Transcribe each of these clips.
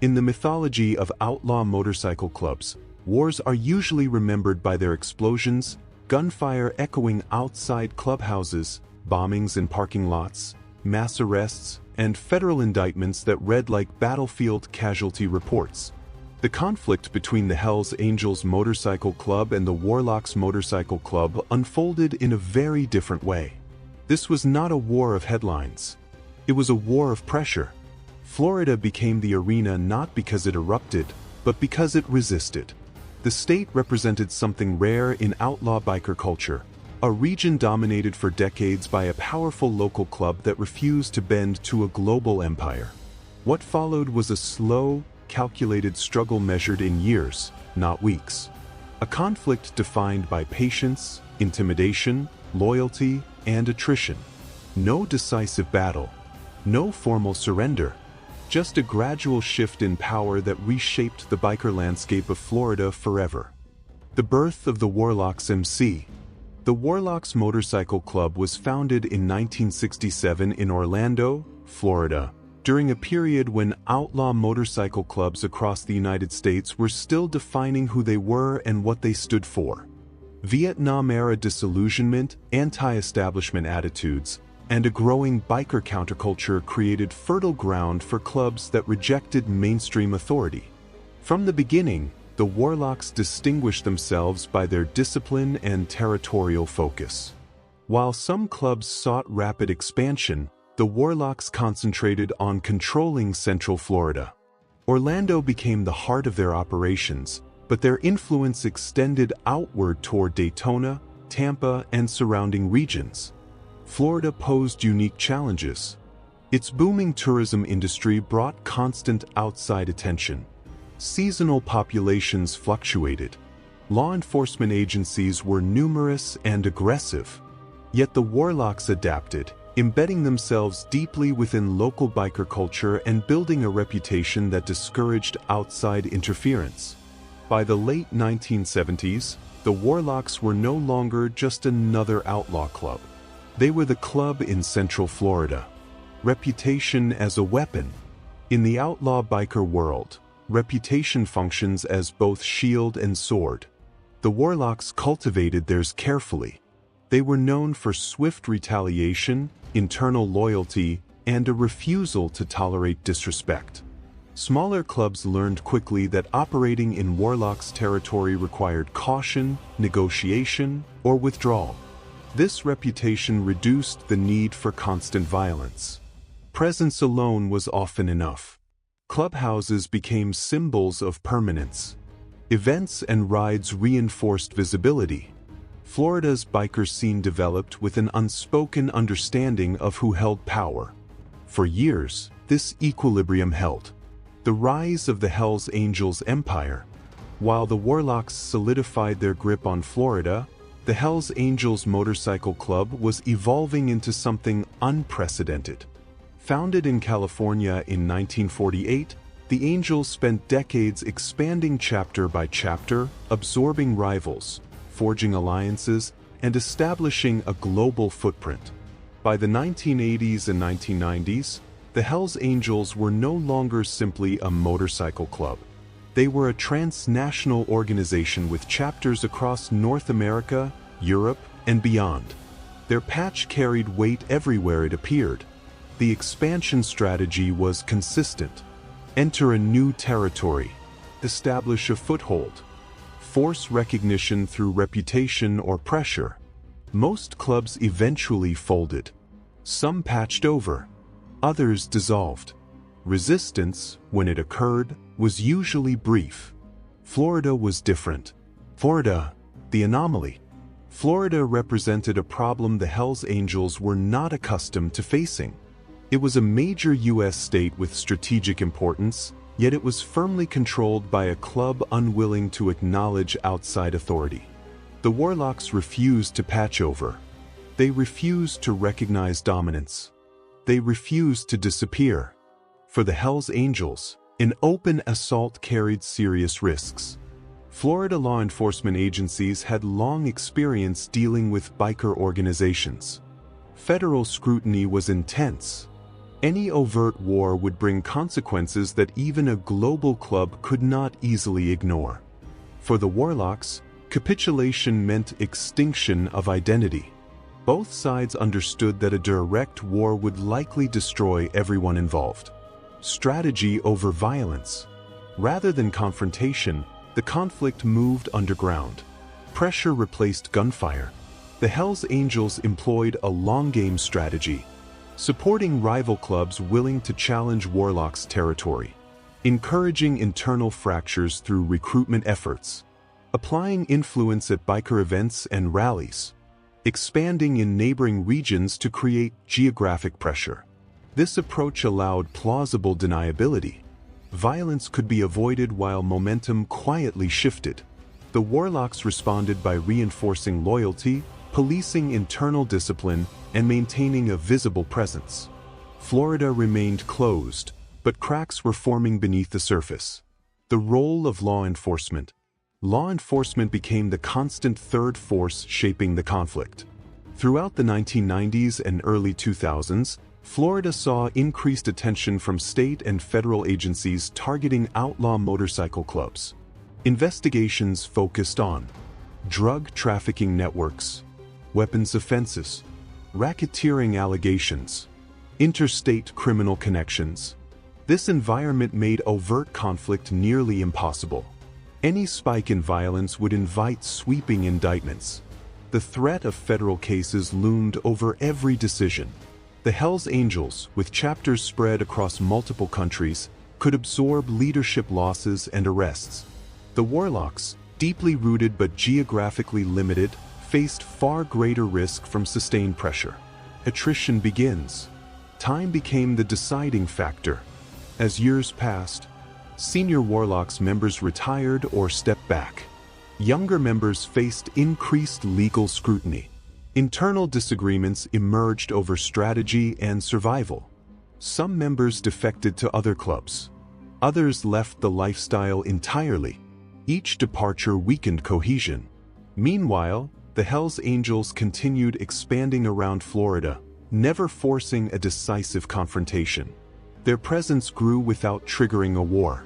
In the mythology of outlaw motorcycle clubs, wars are usually remembered by their explosions, gunfire echoing outside clubhouses, bombings in parking lots, mass arrests, and federal indictments that read like battlefield casualty reports. The conflict between the Hells Angels Motorcycle Club and the Warlocks Motorcycle Club unfolded in a very different way. This was not a war of headlines. It was a war of pressure. Florida became the arena not because it erupted, but because it resisted. The state represented something rare in outlaw biker culture, a region dominated for decades by a powerful local club that refused to bend to a global empire. What followed was a slow, calculated struggle measured in years, not weeks. A conflict defined by patience, intimidation, loyalty, and attrition. No decisive battle, no formal surrender, just a gradual shift in power that reshaped the biker landscape of Florida forever. The birth of the Warlocks MC. The Warlocks Motorcycle Club was founded in 1967 in Orlando, Florida, during a period when outlaw motorcycle clubs across the United States were still defining who they were and what they stood for. Vietnam-era disillusionment, anti-establishment attitudes, and a growing biker counterculture created fertile ground for clubs that rejected mainstream authority. From the beginning, the Warlocks distinguished themselves by their discipline and territorial focus. While some clubs sought rapid expansion, the Warlocks concentrated on controlling Central Florida. Orlando became the heart of their operations, but their influence extended outward toward Daytona, Tampa, and surrounding regions. Florida posed unique challenges. Its booming tourism industry brought constant outside attention. Seasonal populations fluctuated. Law enforcement agencies were numerous and aggressive. Yet the Warlocks adapted, embedding themselves deeply within local biker culture and building a reputation that discouraged outside interference. By the late 1970s, the Warlocks were no longer just another outlaw club. They were the club in Central Florida. Reputation as a weapon. In the outlaw biker world, reputation functions as both shield and sword. The Warlocks cultivated theirs carefully. They were known for swift retaliation, internal loyalty, and a refusal to tolerate disrespect. Smaller clubs learned quickly that operating in Warlocks territory required caution, negotiation, or withdrawal. This reputation reduced the need for constant violence. Presence alone was often enough. Clubhouses became symbols of permanence. Events and rides reinforced visibility. Florida's biker scene developed with an unspoken understanding of who held power. For years, this equilibrium held. The rise of the Hells Angels empire. While the Warlocks solidified their grip on Florida, the Hells Angels Motorcycle Club was evolving into something unprecedented. Founded in California in 1948, the Angels spent decades expanding chapter by chapter, absorbing rivals, forging alliances, and establishing a global footprint. By the 1980s and 1990s, the Hells Angels were no longer simply a motorcycle club. They were a transnational organization with chapters across North America, Europe, and beyond. Their patch carried weight everywhere it appeared. The expansion strategy was consistent. Enter a new territory. Establish a foothold. Force recognition through reputation or pressure. Most clubs eventually folded. Some patched over. Others dissolved. Resistance, when it occurred, was usually brief. Florida was different. Florida, the anomaly. Florida represented a problem the Hells Angels were not accustomed to facing. It was a major U.S. state with strategic importance, yet it was firmly controlled by a club unwilling to acknowledge outside authority. The Warlocks refused to patch over. They refused to recognize dominance. They refused to disappear. For the Hells Angels, an open assault carried serious risks. Florida law enforcement agencies had long experience dealing with biker organizations. Federal scrutiny was intense. Any overt war would bring consequences that even a global club could not easily ignore. For the Warlocks, capitulation meant extinction of identity. Both sides understood that a direct war would likely destroy everyone involved. Strategy over violence. Rather than confrontation, the conflict moved underground. Pressure replaced gunfire. The Hells Angels employed a long-game strategy, supporting rival clubs willing to challenge Warlocks' territory, encouraging internal fractures through recruitment efforts, applying influence at biker events and rallies, expanding in neighboring regions to create geographic pressure. This approach allowed plausible deniability. Violence could be avoided while momentum quietly shifted. The Warlocks responded by reinforcing loyalty, policing internal discipline, and maintaining a visible presence. Florida remained closed, but cracks were forming beneath the surface. The role of law enforcement. Law enforcement became the constant third force shaping the conflict. Throughout the 1990s and early 2000s, Florida saw increased attention from state and federal agencies targeting outlaw motorcycle clubs. Investigations focused on drug trafficking networks, weapons offenses, racketeering allegations, interstate criminal connections. This environment made overt conflict nearly impossible. Any spike in violence would invite sweeping indictments. The threat of federal cases loomed over every decision. The Hells Angels, with chapters spread across multiple countries, could absorb leadership losses and arrests. The Warlocks, deeply rooted but geographically limited, faced far greater risk from sustained pressure. Attrition begins. Time became the deciding factor. As years passed, senior Warlocks members retired or stepped back. Younger members faced increased legal scrutiny. Internal disagreements emerged over strategy and survival. Some members defected to other clubs. Others left the lifestyle entirely. Each departure weakened cohesion. Meanwhile, the Hells Angels continued expanding around Florida, never forcing a decisive confrontation. Their presence grew without triggering a war.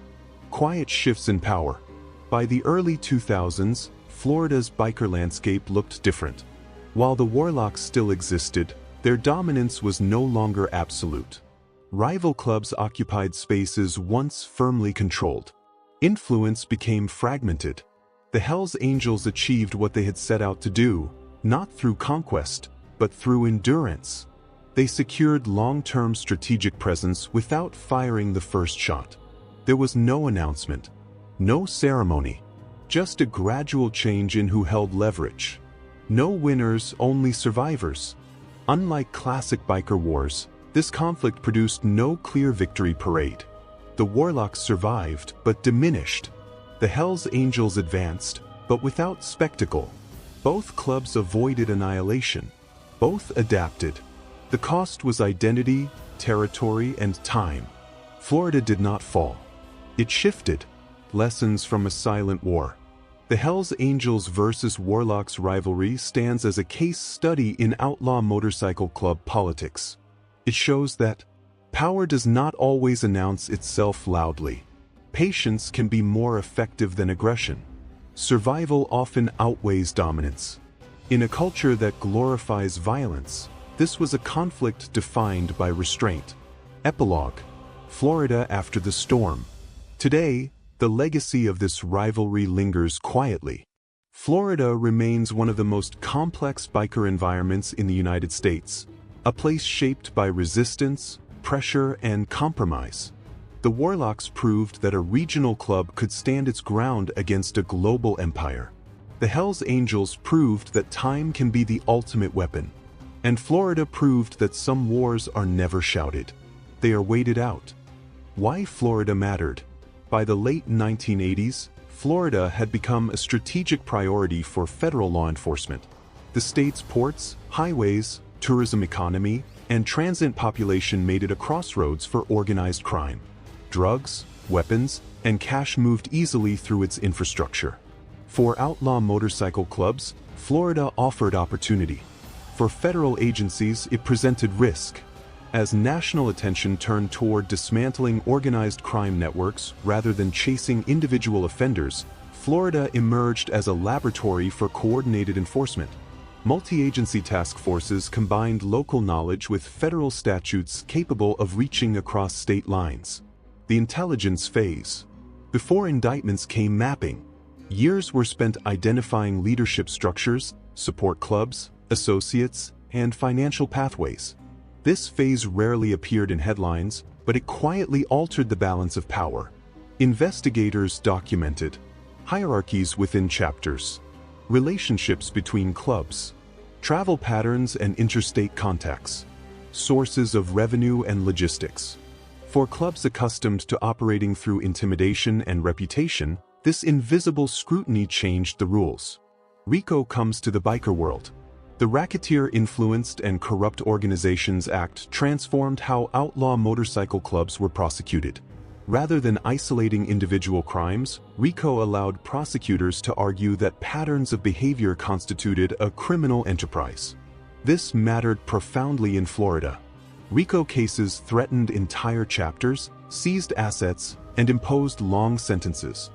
Quiet shifts in power. By the early 2000s, Florida's biker landscape looked different. While the Warlocks still existed, their dominance was no longer absolute. Rival clubs occupied spaces once firmly controlled. Influence became fragmented. The Hells Angels achieved what they had set out to do, not through conquest, but through endurance. They secured long-term strategic presence without firing the first shot. There was no announcement, no ceremony, just a gradual change in who held leverage. No winners, only survivors. Unlike classic biker wars, this conflict produced no clear victory parade. The Warlocks survived, but diminished. The Hells Angels advanced, but without spectacle. Both clubs avoided annihilation. Both adapted. The cost was identity, territory, and time. Florida did not fall. It shifted. Lessons from a silent war. The Hells Angels versus Warlocks rivalry stands as a case study in outlaw motorcycle club politics. It shows that power does not always announce itself loudly. Patience can be more effective than aggression. Survival often outweighs dominance. In a culture that glorifies violence, this was a conflict defined by restraint. Epilogue. Florida after the storm. Today, the legacy of this rivalry lingers quietly. Florida remains one of the most complex biker environments in the United States, a place shaped by resistance, pressure, and compromise. The Warlocks proved that a regional club could stand its ground against a global empire. The Hells Angels proved that time can be the ultimate weapon. And Florida proved that some wars are never shouted. They are waited out. Why Florida mattered? By the late 1980s, Florida had become a strategic priority for federal law enforcement. The state's ports, highways, tourism economy, and transit population made it a crossroads for organized crime. Drugs, weapons, and cash moved easily through its infrastructure. For outlaw motorcycle clubs, Florida offered opportunity. For federal agencies, it presented risk. As national attention turned toward dismantling organized crime networks rather than chasing individual offenders, Florida emerged as a laboratory for coordinated enforcement. Multi-agency task forces combined local knowledge with federal statutes capable of reaching across state lines. The intelligence phase. Before indictments came mapping, years were spent identifying leadership structures, support clubs, associates, and financial pathways. This phase rarely appeared in headlines, but it quietly altered the balance of power. Investigators documented hierarchies within chapters, relationships between clubs, travel patterns and interstate contacts, sources of revenue and logistics. For clubs accustomed to operating through intimidation and reputation, this invisible scrutiny changed the rules. RICO comes to the biker world. The Racketeer-Influenced and Corrupt Organizations Act transformed how outlaw motorcycle clubs were prosecuted. Rather than isolating individual crimes, RICO allowed prosecutors to argue that patterns of behavior constituted a criminal enterprise. This mattered profoundly in Florida. RICO cases threatened entire chapters, seized assets, and imposed long sentences.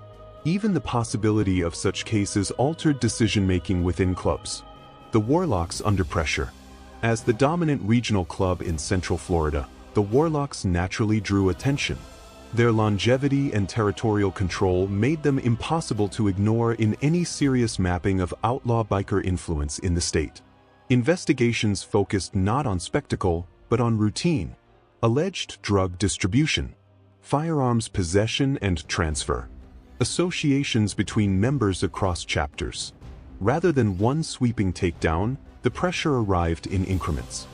Even the possibility of such cases altered decision-making within clubs. The Warlocks under pressure. As the dominant regional club in Central Florida, the Warlocks naturally drew attention. Their longevity and territorial control made them impossible to ignore in any serious mapping of outlaw biker influence in the state. Investigations focused not on spectacle, but on routine, alleged drug distribution, firearms possession and transfer, associations between members across chapters. Rather than one sweeping takedown, the pressure arrived in increments.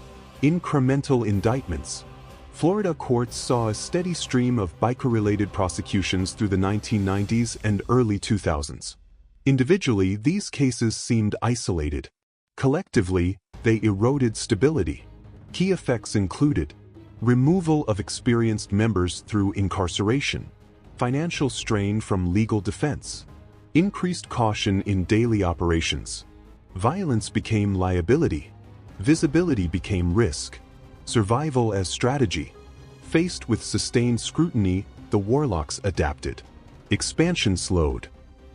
Incremental indictments. Florida courts saw a steady stream of biker-related prosecutions through the 1990s and early 2000s. Individually, these cases seemed isolated. Collectively, they eroded stability. Key effects included removal of experienced members through incarceration, financial strain from legal defense, increased caution in daily operations. Violence became liability. Visibility became risk. Survival as strategy. Faced with sustained scrutiny, the Warlocks adapted. Expansion slowed.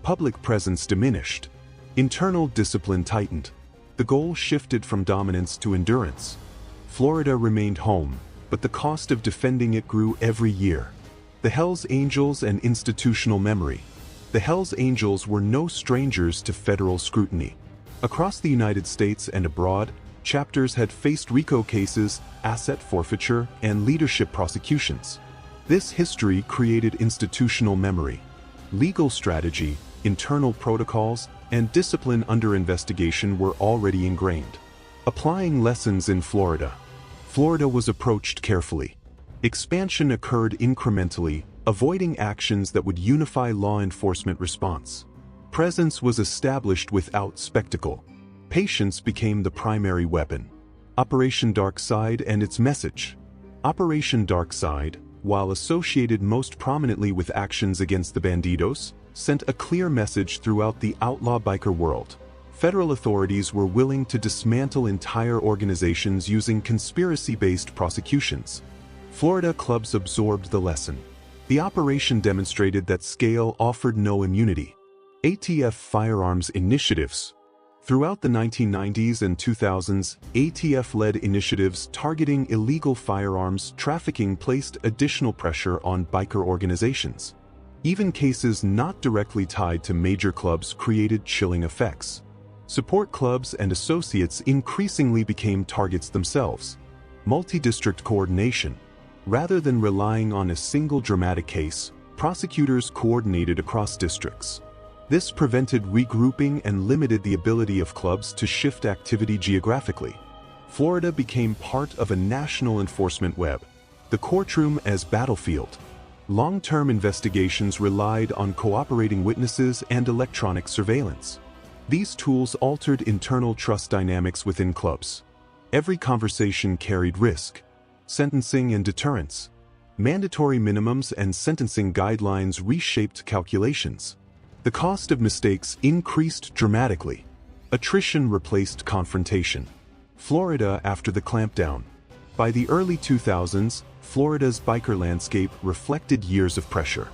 Public presence diminished. Internal discipline tightened. The goal shifted from dominance to endurance. Florida remained home, but the cost of defending it grew every year. The Hells Angels and institutional memory. The Hells Angels were no strangers to federal scrutiny. Across the United States and abroad, chapters had faced RICO cases, asset forfeiture, and leadership prosecutions. This history created institutional memory. Legal strategy, internal protocols, and discipline under investigation were already ingrained. Applying lessons in Florida. Florida was approached carefully. Expansion occurred incrementally, avoiding actions that would unify law enforcement response. Presence was established without spectacle. Patience became the primary weapon. Operation Darkside and its message. Operation Darkside, while associated most prominently with actions against the bandidos, sent a clear message throughout the outlaw biker world. Federal authorities were willing to dismantle entire organizations using conspiracy-based prosecutions. Florida clubs absorbed the lesson. The operation demonstrated that scale offered no immunity. ATF firearms initiatives. Throughout the 1990s and 2000s, ATF-led initiatives targeting illegal firearms trafficking placed additional pressure on biker organizations. Even cases not directly tied to major clubs created chilling effects. Support clubs and associates increasingly became targets themselves. Multi-district coordination. Rather than relying on a single dramatic case, prosecutors coordinated across districts. This prevented regrouping and limited the ability of clubs to shift activity geographically. Florida became part of a national enforcement web. The courtroom as battlefield. Long-term investigations relied on cooperating witnesses and electronic surveillance. These tools altered internal trust dynamics within clubs. Every conversation carried risk. Sentencing and deterrence. Mandatory minimums and sentencing guidelines reshaped calculations. The cost of mistakes increased dramatically. Attrition replaced confrontation. Florida after the clampdown. By the early 2000s, Florida's biker landscape reflected years of pressure.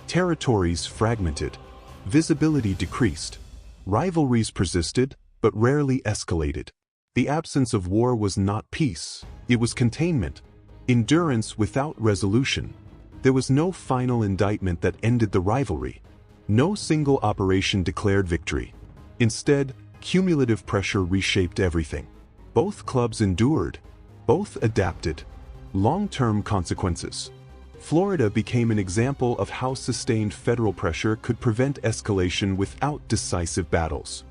Territories fragmented. Visibility decreased. Rivalries persisted, but rarely escalated. The absence of war was not peace, it was containment. Endurance without resolution. There was no final indictment that ended the rivalry. No single operation declared victory. Instead, cumulative pressure reshaped everything. Both clubs endured. Both adapted. Long-term consequences. Florida became an example of how sustained federal pressure could prevent escalation without decisive battles.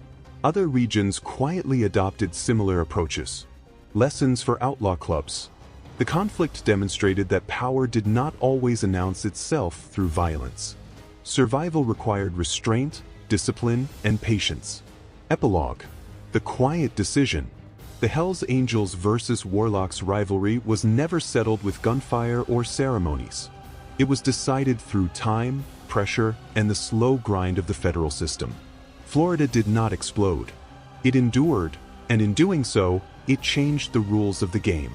Other regions quietly adopted similar approaches. Lessons for outlaw clubs. The conflict demonstrated that power did not always announce itself through violence. Survival required restraint, discipline, and patience. Epilogue. The quiet decision. The Hells Angels versus Warlocks rivalry was never settled with gunfire or ceremonies. It was decided through time, pressure, and the slow grind of the federal system. Florida did not explode. It endured, and in doing so, it changed the rules of the game.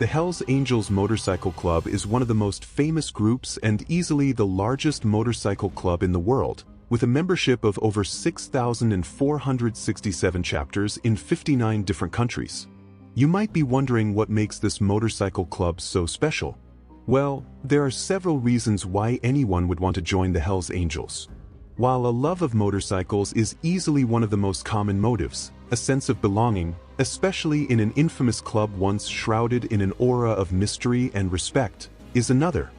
The Hells Angels Motorcycle Club is one of the most famous groups and easily the largest motorcycle club in the world, with a membership of over 6,467 chapters in 59 different countries. You might be wondering what makes this motorcycle club so special. Well, there are several reasons why anyone would want to join the Hells Angels. While a love of motorcycles is easily one of the most common motives, a sense of belonging, especially in an infamous club once shrouded in an aura of mystery and respect, is another.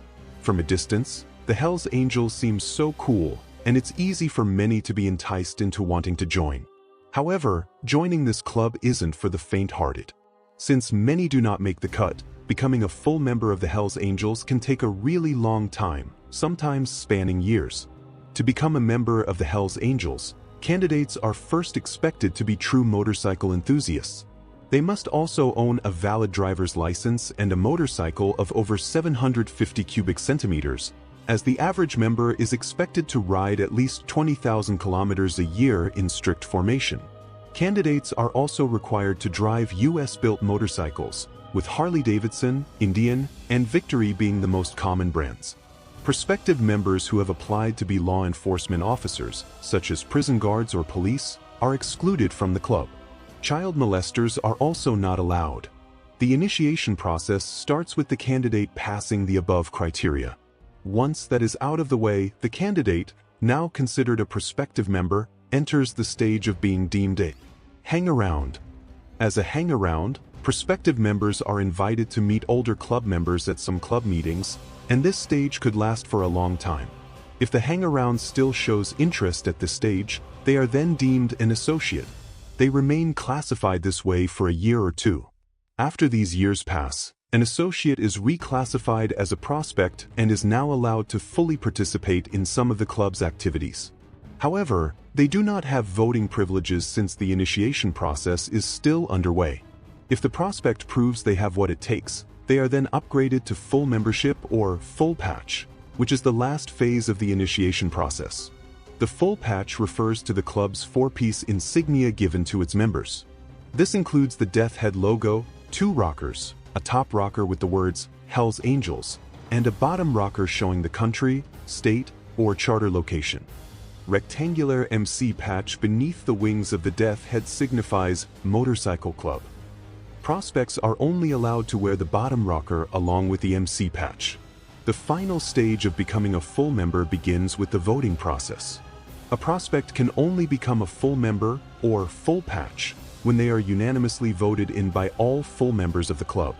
From a distance, the Hells Angels seem so cool, and it's easy for many to be enticed into wanting to join. However, joining this club isn't for the faint-hearted. Since many do not make the cut, becoming a full member of the Hells Angels can take a really long time, sometimes spanning years. To become a member of the Hells Angels, candidates are first expected to be true motorcycle enthusiasts. They must also own a valid driver's license and a motorcycle of over 750 cubic centimeters, as the average member is expected to ride at least 20,000 kilometers a year in strict formation. Candidates are also required to drive US-built motorcycles, with Harley-Davidson, Indian, and Victory being the most common brands. Prospective members who have applied to be law enforcement officers, such as prison guards or police, are excluded from the club. Child molesters are also not allowed. The initiation process starts with the candidate passing the above criteria. Once that is out of the way, the candidate, now considered a prospective member, enters the stage of being deemed a hang-around. As a hang-around, prospective members are invited to meet older club members at some club meetings, and this stage could last for a long time. If the hang-around still shows interest at this stage, they are then deemed an associate. They remain classified this way for a year or two. After these years pass, an associate is reclassified as a prospect and is now allowed to fully participate in some of the club's activities. However, they do not have voting privileges since the initiation process is still underway. If the prospect proves they have what it takes, they are then upgraded to full membership or full patch, which is the last phase of the initiation process. The full patch refers to the club's four-piece insignia given to its members. This includes the Death Head logo, 2 rockers, a top rocker with the words Hells Angels, and a bottom rocker showing the country, state, or charter location. Rectangular MC patch beneath the wings of the Death Head signifies Motorcycle Club. Prospects are only allowed to wear the bottom rocker along with the MC patch. The final stage of becoming a full member begins with the voting process. A prospect can only become a full member or full patch when they are unanimously voted in by all full members of the club.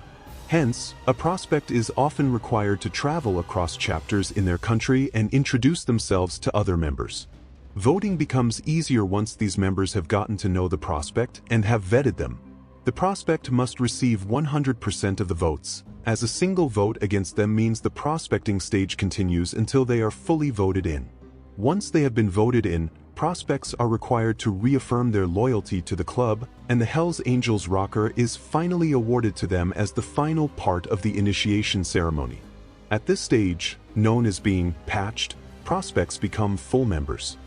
Hence, a prospect is often required to travel across chapters in their country and introduce themselves to other members. Voting becomes easier once these members have gotten to know the prospect and have vetted them. The prospect must receive 100% of the votes, as a single vote against them means the prospecting stage continues until they are fully voted in. Once they have been voted in, prospects are required to reaffirm their loyalty to the club, and the Hells Angels rocker is finally awarded to them as the final part of the initiation ceremony. At this stage, known as being patched, prospects become full members.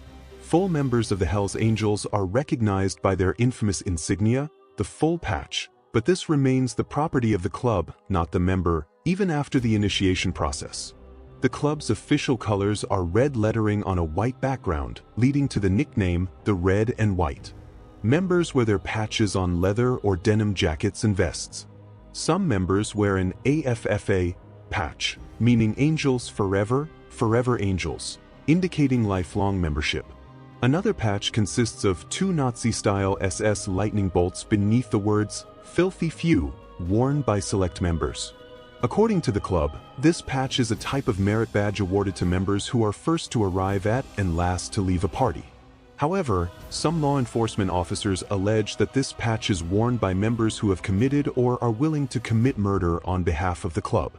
Full members of the Hells Angels are recognized by their infamous insignia, the full patch, But this remains the property of the club, not the member, even after the initiation process. The club's official colors are red lettering on a white background, leading to the nickname, the Red and White. Members wear their patches on leather or denim jackets and vests. Some members wear an AFFA patch, meaning Angels Forever, Forever Angels, indicating lifelong membership. Another patch consists of two Nazi-style SS lightning bolts beneath the words, Filthy Few, worn by select members. According to the club, this patch is a type of merit badge awarded to members who are first to arrive at and last to leave a party. However, some law enforcement officers allege that this patch is worn by members who have committed or are willing to commit murder on behalf of the club.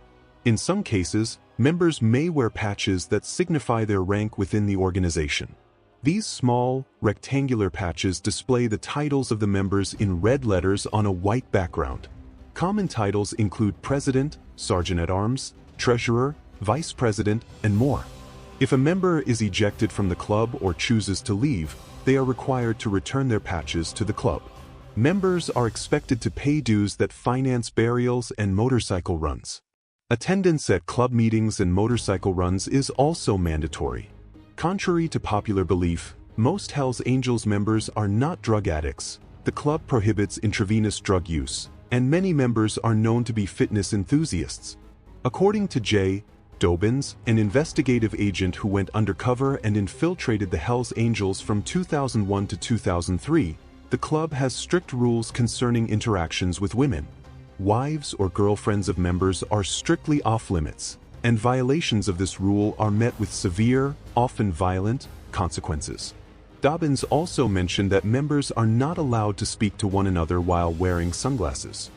In some cases, members may wear patches that signify their rank within the organization. These small, rectangular patches display the titles of the members in red letters on a white background. Common titles include President, Sergeant-at-Arms, Treasurer, Vice President, and more. If a member is ejected from the club or chooses to leave, they are required to return their patches to the club. Members are expected to pay dues that finance burials and motorcycle runs. Attendance at club meetings and motorcycle runs is also mandatory. Contrary to popular belief, most Hells Angels members are not drug addicts. The club prohibits intravenous drug use, and many members are known to be fitness enthusiasts. According to J. Dobbins, an investigative agent who went undercover and infiltrated the Hells Angels from 2001 to 2003, the club has strict rules concerning interactions with women. Wives or girlfriends of members are strictly off-limits, and violations of this rule are met with severe, often violent, consequences. Dobbins also mentioned that members are not allowed to speak to one another while wearing sunglasses.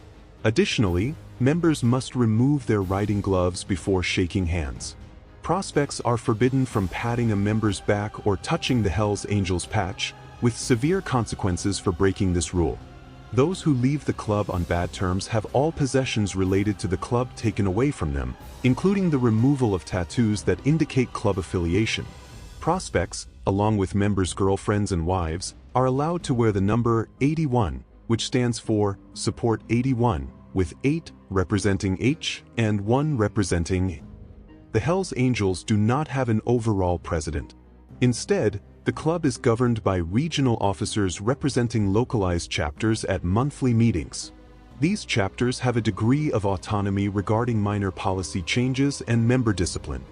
Additionally, members must remove their riding gloves before shaking hands. Prospects are forbidden from patting a member's back or touching the Hells Angels patch, with severe consequences for breaking this rule. Those who leave the club on bad terms have all possessions related to the club taken away from them, including the removal of tattoos that indicate club affiliation. Prospects, along with members' girlfriends and wives, are allowed to wear the number 81, which stands for Support 81, with 8 representing H and 1 representing. The Hells Angels do not have an overall president. Instead, the club is governed by regional officers representing localized chapters at monthly meetings. These chapters have a degree of autonomy regarding minor policy changes and member discipline.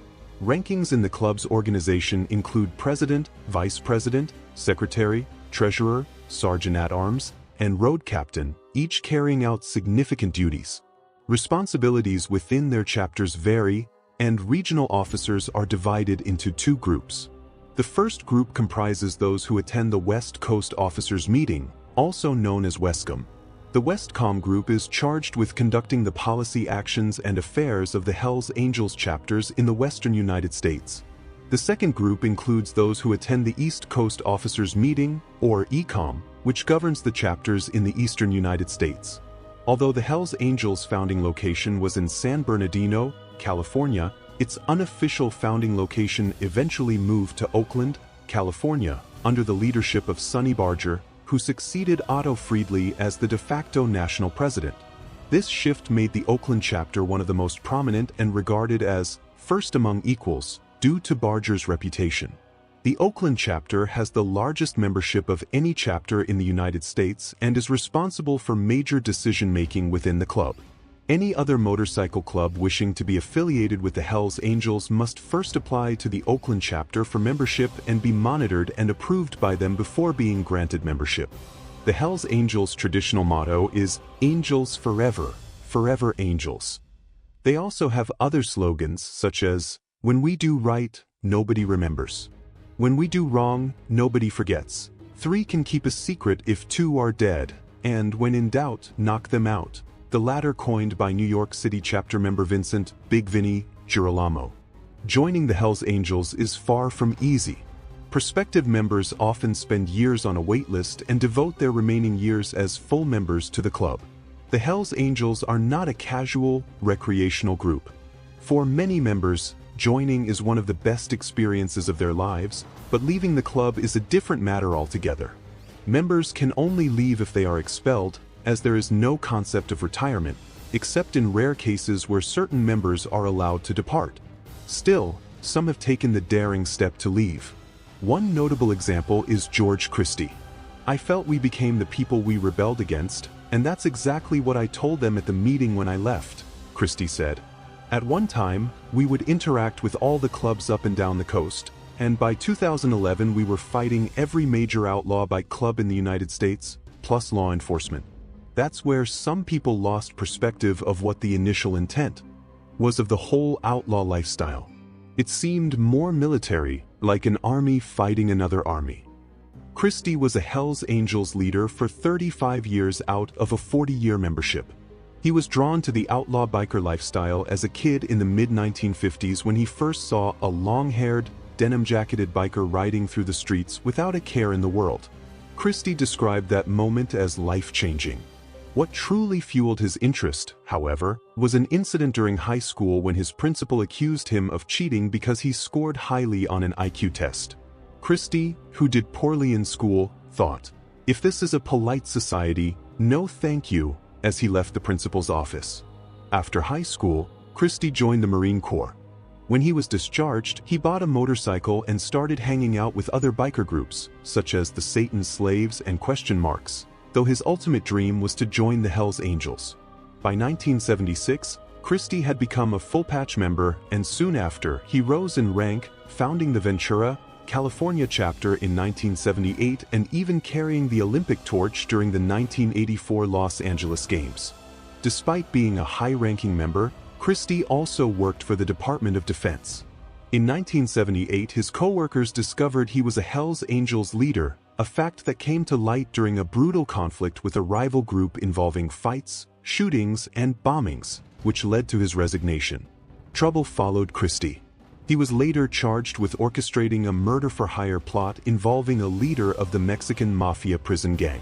Rankings in the club's organization include president, vice president, secretary, treasurer, sergeant-at-arms, and road captain, each carrying out significant duties. Responsibilities within their chapters vary, and regional officers are divided into two groups. The first group comprises those who attend the West Coast Officers Meeting, also known as WESCOM. The Westcom group is charged with conducting the policy actions and affairs of the Hells Angels chapters in the western United States. The second group includes those who attend the East Coast Officers Meeting, or ECOM, which governs the chapters in the eastern United States. Although the Hells Angels' founding location was in San Bernardino, California, its unofficial founding location eventually moved to Oakland, California, under the leadership of Sonny Barger, who succeeded Otto Friedli as the de facto national president. This shift made the Oakland chapter one of the most prominent and regarded as first among equals, due to Barger's reputation. The Oakland chapter has the largest membership of any chapter in the United States and is responsible for major decision-making within the club. Any other motorcycle club wishing to be affiliated with the Hells Angels must first apply to the Oakland chapter for membership and be monitored and approved by them before being granted membership. The Hells Angels' traditional motto is Angels Forever, Forever Angels. They also have other slogans such as, When we do right, nobody remembers. When we do wrong, nobody forgets. 3 can keep a secret if 2 are dead, and when in doubt, knock them out. The latter coined by New York City chapter member Vincent "Big Vinny" Girolamo. Joining the Hells Angels is far from easy. Prospective members often spend years on a wait list and devote their remaining years as full members to the club. The Hells Angels are not a casual, recreational group. For many members, joining is one of the best experiences of their lives, but leaving the club is a different matter altogether. Members can only leave if they are expelled, as there is no concept of retirement, except in rare cases where certain members are allowed to depart. Still, some have taken the daring step to leave. One notable example is George Christie. I felt we became the people we rebelled against, and that's exactly what I told them at the meeting when I left, Christie said. At one time, we would interact with all the clubs up and down the coast, and by 2011 we were fighting every major outlaw bike club in the United States, plus law enforcement. That's where some people lost perspective of what the initial intent was of the whole outlaw lifestyle. It seemed more military, like an army fighting another army. Christie was a Hells Angels leader for 35 years out of a 40-year membership. He was drawn to the outlaw biker lifestyle as a kid in the mid-1950s when he first saw a long-haired, denim-jacketed biker riding through the streets without a care in the world. Christie described that moment as life-changing. What truly fueled his interest, however, was an incident during high school when his principal accused him of cheating because he scored highly on an IQ test. Christie, who did poorly in school, thought, "If this is a polite society, no thank you," as he left the principal's office. After high school, Christie joined the Marine Corps. When he was discharged, he bought a motorcycle and started hanging out with other biker groups, such as the Satan Slaves and Question Marks, though his ultimate dream was to join the Hells Angels. By 1976, Christie had become a full-patch member, and soon after, he rose in rank, founding the Ventura, California chapter in 1978 and even carrying the Olympic torch during the 1984 Los Angeles Games. Despite being a high-ranking member, Christie also worked for the Department of Defense. In 1978, his co-workers discovered he was a Hells Angels leader, a fact that came to light during a brutal conflict with a rival group involving fights, shootings, and bombings, which led to his resignation. Trouble followed Christie. He was later charged with orchestrating a murder-for-hire plot involving a leader of the Mexican mafia prison gang.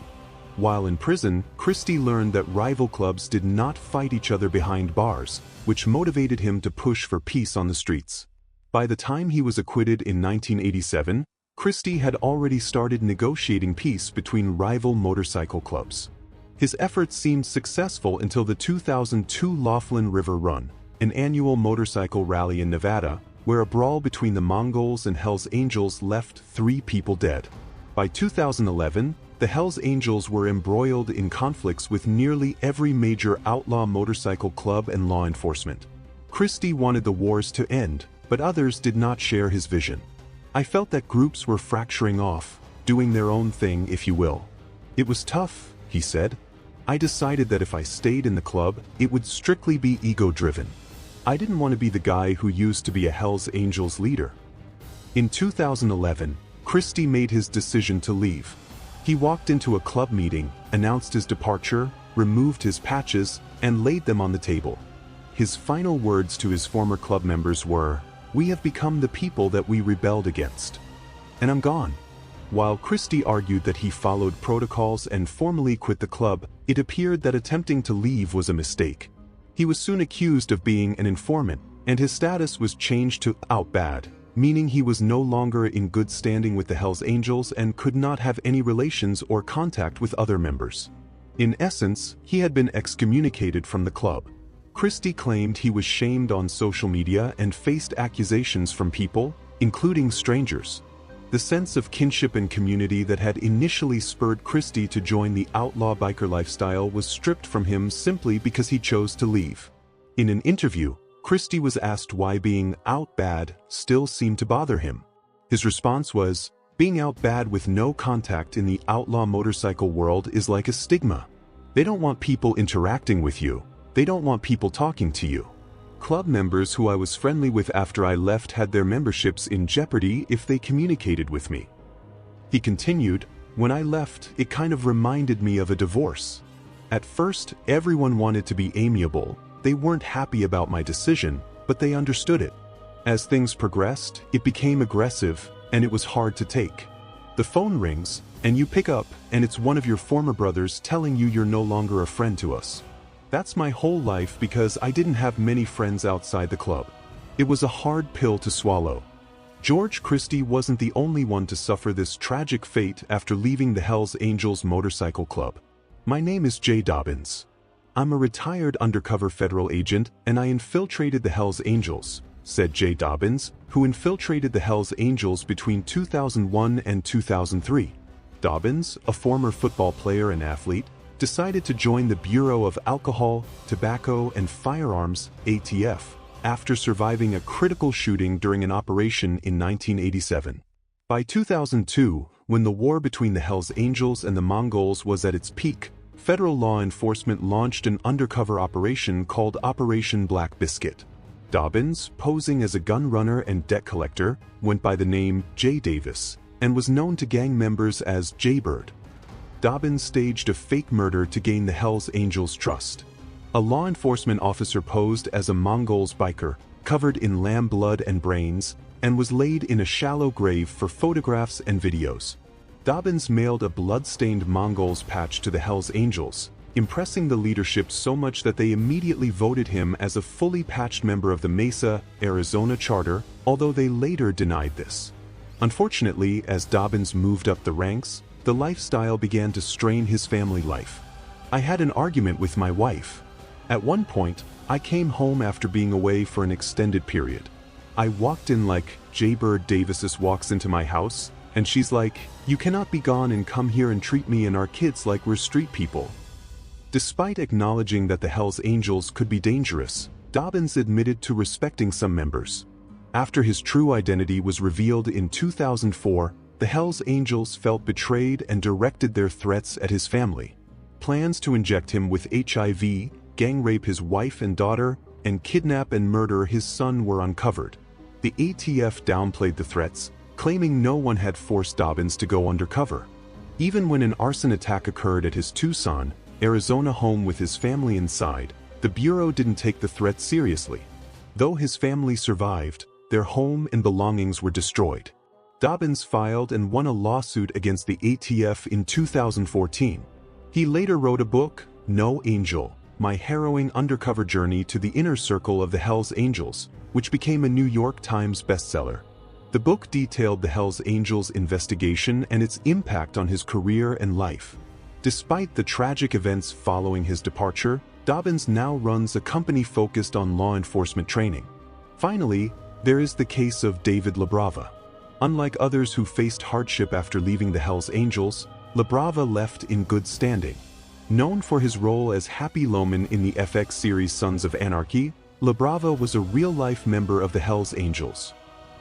While in prison, Christie learned that rival clubs did not fight each other behind bars, which motivated him to push for peace on the streets. By the time he was acquitted in 1987, Christie had already started negotiating peace between rival motorcycle clubs. His efforts seemed successful until the 2002 Laughlin River Run, an annual motorcycle rally in Nevada, where a brawl between the Mongols and Hells Angels left 3 people dead. By 2011, the Hells Angels were embroiled in conflicts with nearly every major outlaw motorcycle club and law enforcement. Christie wanted the wars to end, but others did not share his vision. "I felt that groups were fracturing off, doing their own thing, if you will. It was tough," he said. "I decided that if I stayed in the club, it would strictly be ego-driven. I didn't want to be the guy who used to be a Hells Angels leader." In 2011, Christie made his decision to leave. He walked into a club meeting, announced his departure, removed his patches, and laid them on the table. His final words to his former club members were, "We have become the people that we rebelled against. And I'm gone." While Christie argued that he followed protocols and formally quit the club, it appeared that attempting to leave was a mistake. He was soon accused of being an informant, and his status was changed to out bad, meaning he was no longer in good standing with the Hells Angels and could not have any relations or contact with other members. In essence, he had been excommunicated from the club. Christie claimed he was shamed on social media and faced accusations from people, including strangers. The sense of kinship and community that had initially spurred Christie to join the outlaw biker lifestyle was stripped from him simply because he chose to leave. In an interview, Christie was asked why being out bad still seemed to bother him. His response was, "Being out bad with no contact in the outlaw motorcycle world is like a stigma. They don't want people interacting with you. They don't want people talking to you. Club members who I was friendly with after I left had their memberships in jeopardy if they communicated with me." He continued, "When I left, it kind of reminded me of a divorce. At first, everyone wanted to be amiable. They weren't happy about my decision, but they understood it. As things progressed, it became aggressive, and it was hard to take. The phone rings, and you pick up, and it's one of your former brothers telling you you're no longer a friend to us. That's my whole life because I didn't have many friends outside the club. It was a hard pill to swallow." George Christie wasn't the only one to suffer this tragic fate after leaving the Hells Angels Motorcycle Club. My name is Jay Dobbins. I'm a retired undercover federal agent and I infiltrated the Hells Angels, said Jay Dobbins, who infiltrated the Hells Angels between 2001 and 2003. Dobbins, a former football player and athlete, decided to join the Bureau of Alcohol, Tobacco and Firearms, ATF, after surviving a critical shooting during an operation in 1987. By 2002, when the war between the Hells Angels and the Mongols was at its peak, federal law enforcement launched an undercover operation called Operation Black Biscuit. Dobbins, posing as a gun runner and debt collector, went by the name Jay Davis and was known to gang members as Jaybird. Dobbins staged a fake murder to gain the Hells Angels' trust. A law enforcement officer posed as a Mongols biker, covered in lamb blood and brains, and was laid in a shallow grave for photographs and videos. Dobbins mailed a blood-stained Mongols patch to the Hells Angels, impressing the leadership so much that they immediately voted him as a fully patched member of the Mesa, Arizona charter, although they later denied this. Unfortunately, as Dobbins moved up the ranks, the lifestyle began to strain his family life. I had an argument with my wife. At one point, I came home after being away for an extended period. I walked in like Jaybird Davis walks into my house, and she's like, "You cannot be gone and come here and treat me and our kids like we're street people." Despite acknowledging that the Hells Angels could be dangerous, Dobbins admitted to respecting some members. After his true identity was revealed in 2004, the Hells Angels felt betrayed and directed their threats at his family. Plans to inject him with HIV, gang rape his wife and daughter, and kidnap and murder his son were uncovered. The ATF downplayed the threats, claiming no one had forced Dobbins to go undercover. Even when an arson attack occurred at his Tucson, Arizona home with his family inside, the Bureau didn't take the threat seriously. Though his family survived, their home and belongings were destroyed. Dobbins filed and won a lawsuit against the ATF in 2014. He later wrote a book, No Angel: My Harrowing Undercover Journey to the Inner Circle of the Hells Angels, which became a New York Times bestseller. The book detailed the Hells Angels' investigation and its impact on his career and life. Despite the tragic events following his departure, Dobbins now runs a company focused on law enforcement training. Finally, there is the case of David LaBrava. Unlike others who faced hardship after leaving the Hells Angels, LaBrava left in good standing. Known for his role as Happy Loman in the FX series Sons of Anarchy, LaBrava was a real-life member of the Hells Angels.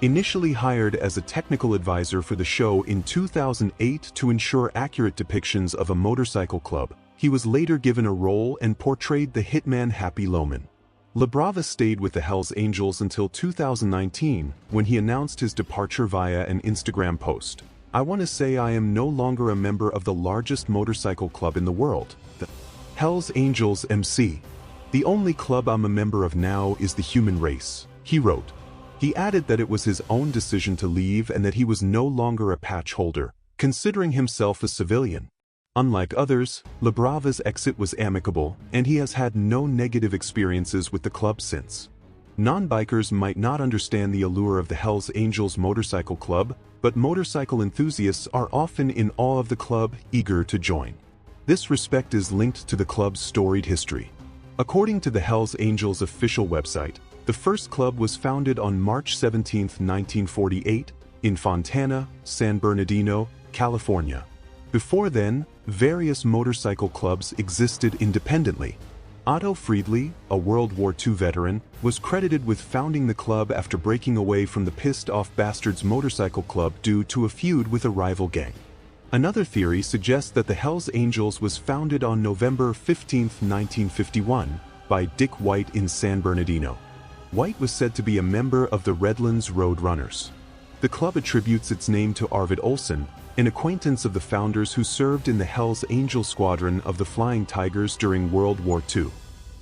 Initially hired as a technical advisor for the show in 2008 to ensure accurate depictions of a motorcycle club, he was later given a role and portrayed the hitman Happy Loman. LaBrava stayed with the Hells Angels until 2019, when he announced his departure via an Instagram post. "I want to say I am no longer a member of the largest motorcycle club in the world, the Hells Angels MC. The only club I'm a member of now is the human race," he wrote. He added that it was his own decision to leave and that he was no longer a patch holder, considering himself a civilian. Unlike others, LaBrava's exit was amicable, and he has had no negative experiences with the club since. Non-bikers might not understand the allure of the Hells Angels Motorcycle Club, but motorcycle enthusiasts are often in awe of the club, eager to join. This respect is linked to the club's storied history. According to the Hells Angels official website, the first club was founded on March 17, 1948, in Fontana, San Bernardino, California. Before then, various motorcycle clubs existed independently. Otto Friedli, a World War II veteran, was credited with founding the club after breaking away from the Pissed Off Bastards Motorcycle Club due to a feud with a rival gang. Another theory suggests that the Hells Angels was founded on November 15, 1951, by Dick White in San Bernardino. White was said to be a member of the Redlands Road Runners. The club attributes its name to Arvid Olsen, an acquaintance of the founders who served in the Hells Angel Squadron of the Flying Tigers during World War II.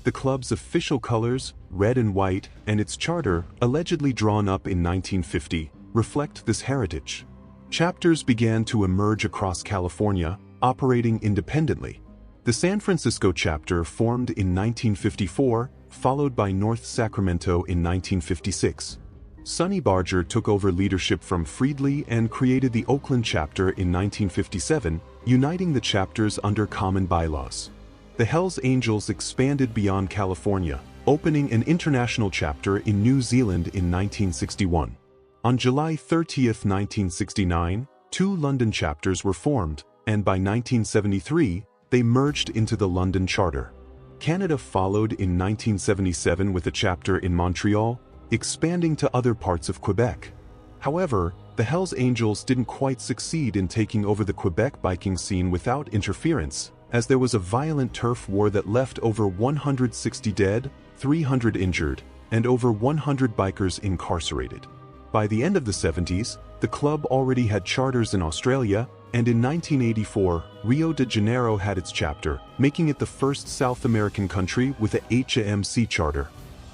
The club's official colors, red and white, and its charter, allegedly drawn up in 1950, reflect this heritage. Chapters began to emerge across California, operating independently. The San Francisco chapter formed in 1954, followed by North Sacramento in 1956. Sonny Barger took over leadership from Friedley and created the Oakland chapter in 1957, uniting the chapters under common bylaws. The Hells Angels expanded beyond California, opening an international chapter in New Zealand in 1961. On July 30, 1969, 2 London chapters were formed, and by 1973, they merged into the London Charter. Canada followed in 1977 with a chapter in Montreal, expanding to other parts of Quebec. However, the Hells Angels didn't quite succeed in taking over the Quebec biking scene without interference, as there was a violent turf war that left over 160 dead, 300 injured, and over 100 bikers incarcerated. By the end of the 70s, the club already had charters in Australia, and in 1984, Rio de Janeiro had its chapter, making it the first South American country with a HMC charter.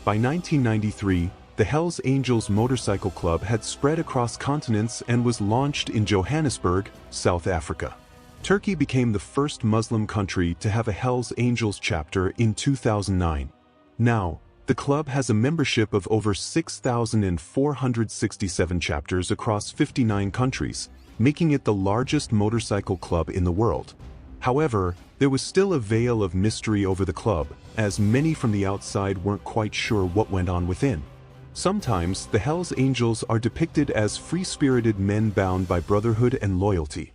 By 1993, the Hells Angels Motorcycle Club had spread across continents and was launched in Johannesburg, South Africa. Turkey became the first Muslim country to have a Hells Angels chapter in 2009. Now, the club has a membership of over 6,467 chapters across 59 countries, making it the largest motorcycle club in the world. However, there was still a veil of mystery over the club, as many from the outside weren't quite sure what went on within. Sometimes, the Hells Angels are depicted as free-spirited men bound by brotherhood and loyalty.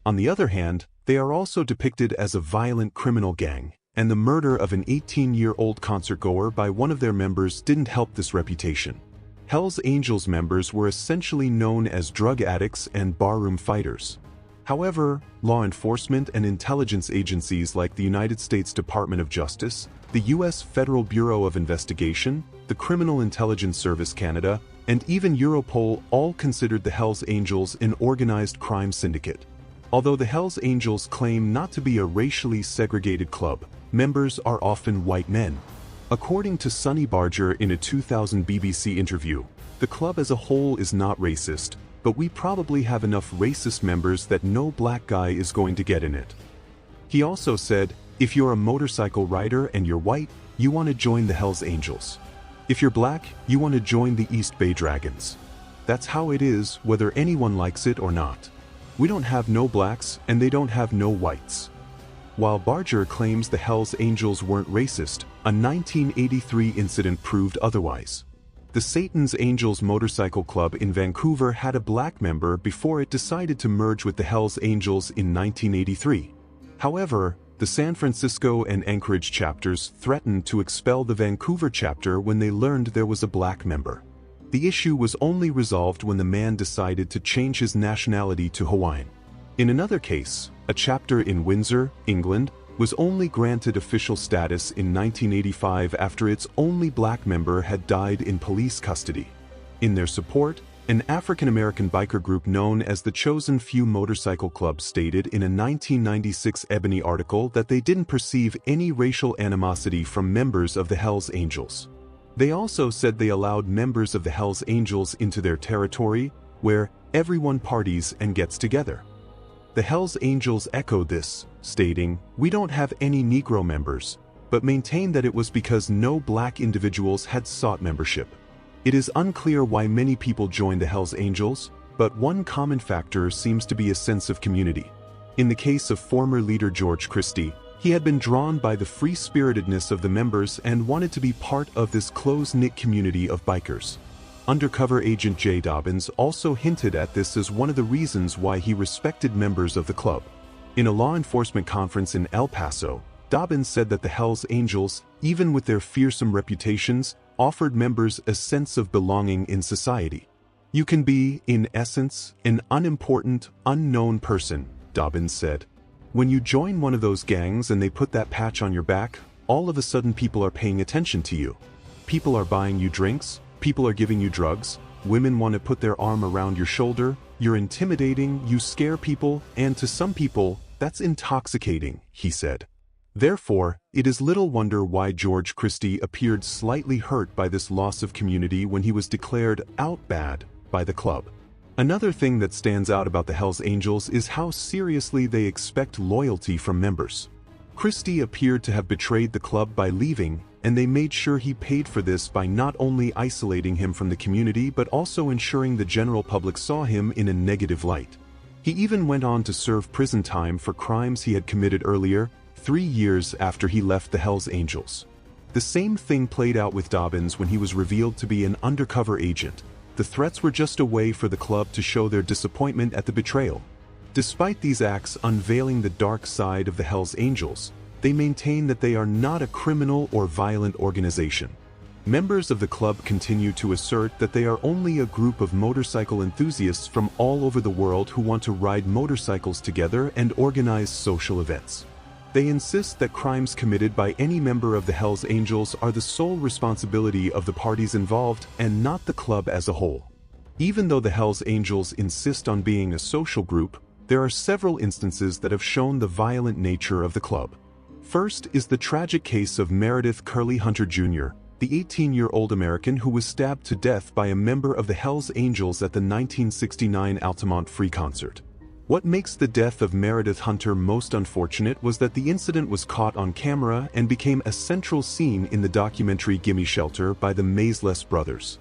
On the other hand, they are also depicted as a violent criminal gang, and the murder of an 18-year-old concertgoer by one of their members didn't help this reputation. Hells Angels members were essentially known as drug addicts and barroom fighters. However, law enforcement and intelligence agencies like the United States Department of Justice, the U.S. Federal Bureau of Investigation, the Criminal Intelligence Service Canada, and even Europol all considered the Hells Angels an organized crime syndicate. Although the Hells Angels claim not to be a racially segregated club, members are often white men. According to Sonny Barger in a 2000 BBC interview, the club as a whole is not racist, but we probably have enough racist members that no black guy is going to get in it. He also said, if you're a motorcycle rider and you're white, you want to join the Hells Angels. If you're black, you want to join the East Bay Dragons. That's how it is, whether anyone likes it or not. We don't have no blacks, and they don't have no whites. While Barger claims the Hells Angels weren't racist, a 1983 incident proved otherwise. The Satan's Angels Motorcycle Club in Vancouver had a black member before it decided to merge with the Hells Angels in 1983. However, the San Francisco and Anchorage chapters threatened to expel the Vancouver chapter when they learned there was a black member. The issue was only resolved when the man decided to change his nationality to Hawaiian. In another case, a chapter in Windsor, England, was only granted official status in 1985 after its only black member had died in police custody. In their support, an African-American biker group known as the Chosen Few Motorcycle Club stated in a 1996 Ebony article that they didn't perceive any racial animosity from members of the Hells Angels. They also said they allowed members of the Hells Angels into their territory, where everyone parties and gets together. The Hells Angels echoed this, stating, "We don't have any Negro members," but maintained that it was because no black individuals had sought membership. It is unclear why many people joined the Hells Angels, but one common factor seems to be a sense of community. In the case of former leader George Christie, he had been drawn by the free-spiritedness of the members and wanted to be part of this close-knit community of bikers. Undercover agent Jay Dobbins also hinted at this as one of the reasons why he respected members of the club. In a law enforcement conference in El Paso, Dobbins said that the Hells Angels, even with their fearsome reputations, offered members a sense of belonging in society. "You can be, in essence, an unimportant, unknown person," Dobbins said. "When you join one of those gangs and they put that patch on your back, all of a sudden people are paying attention to you. People are buying you drinks, people are giving you drugs, women want to put their arm around your shoulder, you're intimidating, you scare people, and to some people, that's intoxicating," he said. Therefore, it is little wonder why George Christie appeared slightly hurt by this loss of community when he was declared out bad by the club. Another thing that stands out about the Hells Angels is how seriously they expect loyalty from members. Christie appeared to have betrayed the club by leaving, and they made sure he paid for this by not only isolating him from the community but also ensuring the general public saw him in a negative light. He even went on to serve prison time for crimes he had committed earlier, 3 years after he left the Hells Angels. The same thing played out with Dobbins when he was revealed to be an undercover agent. The threats were just a way for the club to show their disappointment at the betrayal. Despite these acts unveiling the dark side of the Hells Angels, they maintain that they are not a criminal or violent organization. Members of the club continue to assert that they are only a group of motorcycle enthusiasts from all over the world who want to ride motorcycles together and organize social events. They insist that crimes committed by any member of the Hells Angels are the sole responsibility of the parties involved and not the club as a whole. Even though the Hells Angels insist on being a social group, there are several instances that have shown the violent nature of the club. First is the tragic case of Meredith Curly Hunter Jr., the 18-year-old American who was stabbed to death by a member of the Hells Angels at the 1969 Altamont Free Concert. What makes the death of Meredith Hunter most unfortunate was that the incident was caught on camera and became a central scene in the documentary Gimme Shelter by the Maysles brothers.